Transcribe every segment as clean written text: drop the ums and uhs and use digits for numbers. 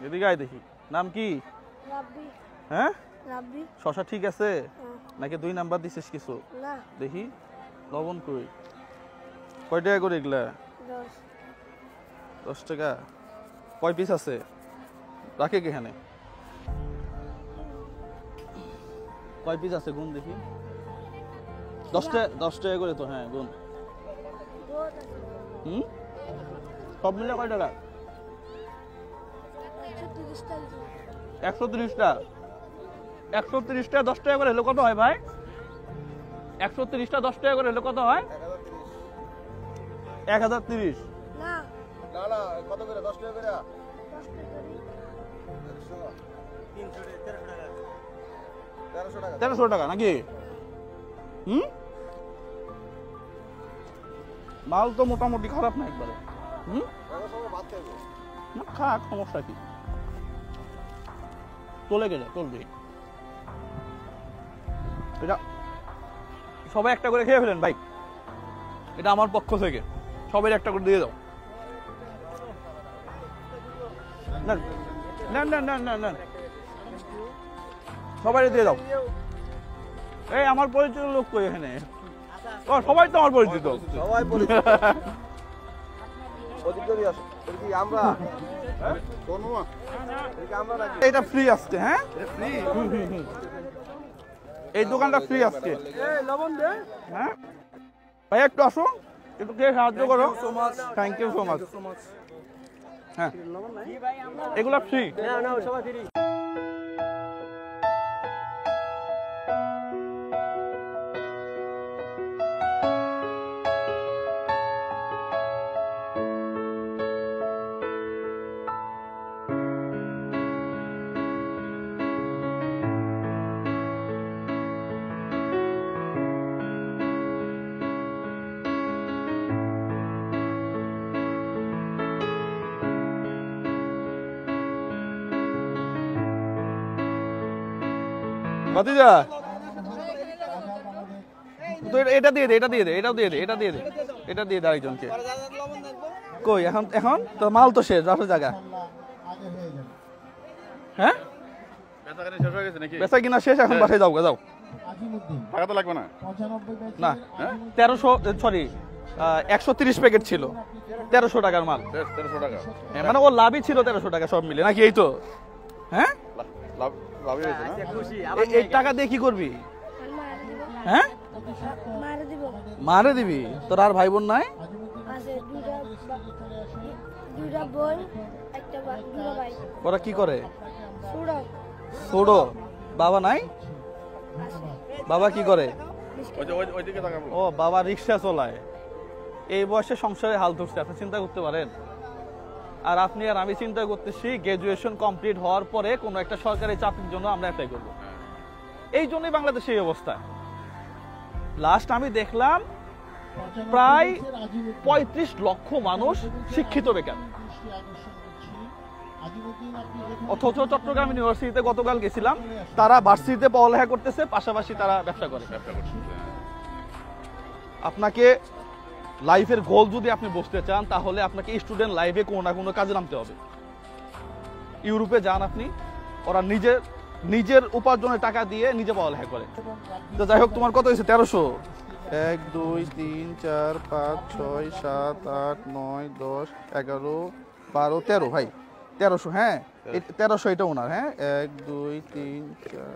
এদিকে আয় দেখি, নাম কি? রাব্বি। হ্যাঁ রাব্বি। শশা ঠিক আছে নাকি 2 নাম্বার দিছিস কিছু? না। দেখি লবণ কই, কয় টাকা করে এগুলা? 10 টাকা। কয় পিস আছে? রাখে এখানে কয় পিস আছে গুণ দেখি। 10 টাকা করে তো। হ্যাঁ গুণ। সব মিলে কয় টাকা? 130টা। 130টা 10 টাকা করে হলে কত হয় ভাই? 130টা 10 টাকা করে হলে কত হয়? 1030। না না না, কত করে? 10 টাকা করে। 1300 টাকা নাকি? মাল তো মোটামুটি খারাপ না একবারে। না খাক, সমস্যা কি? চলে গেলে চলবে। এটা সবাই একটা করে খেয়ে ফেলেন ভাই, এটা আমার পক্ষ থেকে। সবাই একটা করে দিয়ে দাও। না না না না না, সবাই দিয়ে দাও। এই আমার পরিচিত লোক কই এখানে? সবাই তো আমার পরিচিত। সবাই পরিচিত। অধিকারী আছে। কি আমরা? হ্যাঁ? কোন মামা? আমরা নাকি? এটা ফ্রি আসছে। হ্যাঁ এটা ফ্রি। এই দোকানটা ফ্রি আসছে। এই লবণ দে। হ্যাঁ ভাই একটু আসো, একটু খেয়ে সাহায্য করো। Thank you so much. হ্যাঁ এগুলা ফ্রি। না না, সবাই ফ্রি। ভাতিজা তো এটা দিয়ে দে, এটা দিয়ে দে, এটাও দিয়ে দে, এটা দিয়ে দে, এটা দিয়ে দে আরেকজনকে। কই এখন? এখন তো মাল তো শেষ, রাফের জায়গা। হ্যাঁ বেচা কিনা শেষ, এখন বাসায় যাও। যাও, টাকা তো লাগবে না। না 1300 সরি 130 প্যাকেট ছিল, 1300 টাকার মাল। 1300 টাকা। হ্যাঁ, মানে ও লাভই ছিল 1300 টাকা সব মিলে নাকি? এই তো। হ্যাঁ লাভ হয়েছে না? এই টাকা দিয়ে কি করবি? হ্যাঁ মারে দিব। মারে দিবি? তোর আর ভাই বোন নাই? আছে দুইটা বোন, একটা দুটো ভাই। ওরা কি করে? সুড়ো ছোড়ো। বাবা নাই? বাবা কি করে? ওইদিকে তাকাবো। ও বাবা রিক্সা চলায়। এই বয়সে সংসারে হাল ধরছে, আপনি চিন্তা করতে পারেন? আর আপনি আর আমি চিন্তা করতেছি গ্রাজুয়েশন কমপ্লিট হওয়ার পরে কোনো একটা সরকারি চাকরির জন্য আমরা অ্যাপ্লাই করব। এই জন্যই বাংলাদেশে এই অবস্থা। লাস্ট আমি দেখলাম প্রায় 35 লক্ষ মানুষ শিক্ষিত বেকার। অথচ চট্টগ্রাম ইউনিভার্সিটিতে গতকাল গেছিলাম, তারা ভার্সিটিতে পড়ালেখা করতেছে, পাশাপাশি তারা ব্যবসা করে। আপনাকে লাইফের গোল যদি আপনি বসতে চান, তাহলে আপনাকে স্টুডেন্ট লাইফে কোনো না কোনো কাজে নামতে হবে। ইউরোপে যান আপনি, ওরা নিজের উপার্জনের টাকা দিয়ে নিজে পড়ালেখা করে। তো যাই হোক, তোমার কত হয়েছে? 1300। 1 2 3 4 5 6 7 8 9 10 11 12 13 ভাই 1300। হ্যাঁ 1300 এটা ওনার। হ্যাঁ 1 2 3 4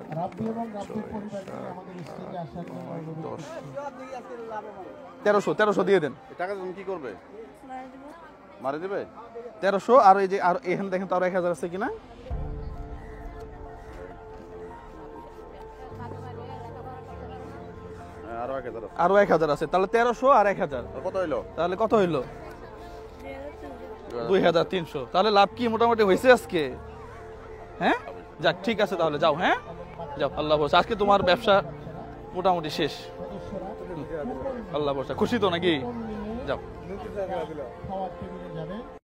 1300 দিয়ে দেন। টাকা তুমি কি করবে? মারে দিব। মারে দিবে? 1300। আর এই যে আর এখানে দেখেন তো আরো 1000 আছে কিনা। আরো 1000 আছে। আরো 1000 আছে, তাহলে 1300 আর 1000 কত হইলো? তাহলে কত হইলো? 2300। তাহলে লাভ কি মোটামুটি হয়েছে আজকে? হ্যাঁ যাক, ঠিক আছে তাহলে যাও। হ্যাঁ যাও, আল্লাহ ভরসা। আজকে তোমার ব্যবসা মোটামুটি শেষ। আল্লাহ ভরসা। খুশি তো নাকি? যাও।